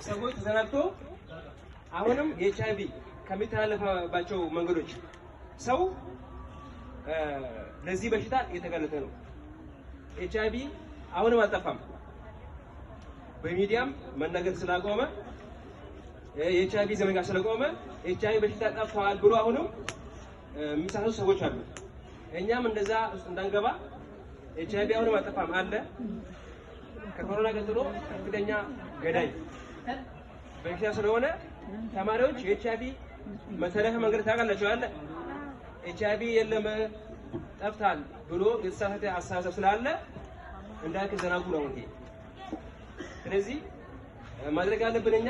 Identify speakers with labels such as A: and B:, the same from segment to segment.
A: ሰዎች ተዘናግቶ አሁንም የኤችአይቪ ከሚተላለፍባቸው መንገዶች ሰው ለዚህ በሽታ እየተጋለጠ ነው። ኤችአይቪ አሁንም አልጠፋም። በሚዲያም መናገር ስላቆመ የኤችአይቪ ዘመቻ ስለቆመ ኤችአይቪ በሽታ ጠፍቷል ብሎ አሁንም የሚሳሳቱ ሰዎች አሉ። እኛም እንደዛ ውስጥ እንዳንገባ ኤችአይቪ አሁንም አልጠፋም አለ። ከኮሮና ቀጥሎ ከፍተኛ ገዳይ በሽታ ስለሆነ ተማሪዎች የኤችአይቪ መተላለፊያ መንገድ ታውቃላችሁ አለ። ኤችአይቪ የለም ጠፍቷል ብሎ የተሳሳተ አስተሳሰብ ስላለ እንዳትዘናጉ ነው እንዴ። ስለዚህ ማድረግ ያለብን እኛ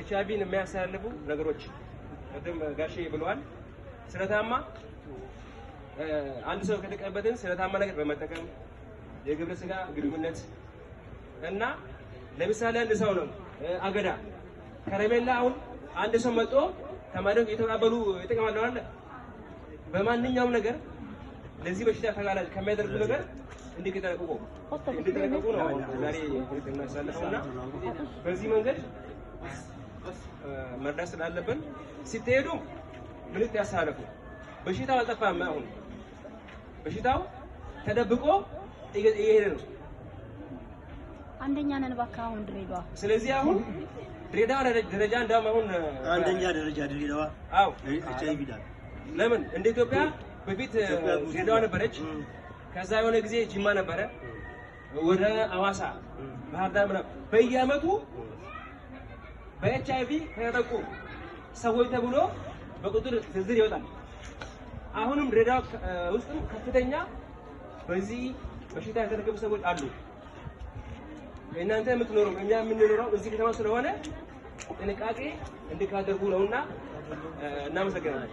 A: ኤችአይቪን የሚያስተላልፉ ነገሮች ቅድም ጋሼ ብለዋል። ስለታማ አንድ ሰው ከተቀበልን ስለታማ ነገር በመጠቀም የግብረ ስጋ ግንኙነት እና ለምሳሌ አንድ ሰው ነው አገዳ ከረሜላ አሁን አንድ ሰው መጥቶ ተማሪዎች እየተቀበሉ ይጠቀማሉ አይደል? በማንኛውም ነገር ለዚህ በሽታ ተጋላጭ ከሚያደርጉ ነገር እንዲጠነቀቁ ነው ዛሬ እናሳልፈውና በዚህ መንገድ መርዳት ስላለብን ሲተሄዱ ምልክት ያሳለፉ በሽታው አልጠፋም። አሁን በሽታው ተደብቆ እየሄደ ነው።
B: አንደኛ ነን ባካሁን ድሬዳዋ።
A: ስለዚህ አሁን ድሬዳዋ ደረጃ እንዳውም አሁን
C: አንደኛ ደረጃ ድሬዳዋ።
A: አዎ
C: ኤችአይቪ ዳል
A: ለምን እንደ ኢትዮጵያ በፊት ድሬዳዋ ነበረች። ከዛ የሆነ ጊዜ ጅማ ነበረ፣ ወደ አዋሳ ባህር ዳር ምናምን በየዓመቱ በኤችአይቪ ከተጠቁ ሰዎች ተብሎ በቁጥር ዝርዝር ይወጣል። አሁንም ድሬዳዋ ውስጥም ከፍተኛ በዚህ በሽታ የተጠቁ ሰዎች አሉ። እናንተ የምትኖረው እኛ የምንኖረው እዚህ ከተማ ስለሆነ ጥንቃቄ እንድታደርጉ ነውና እናመሰግናለን።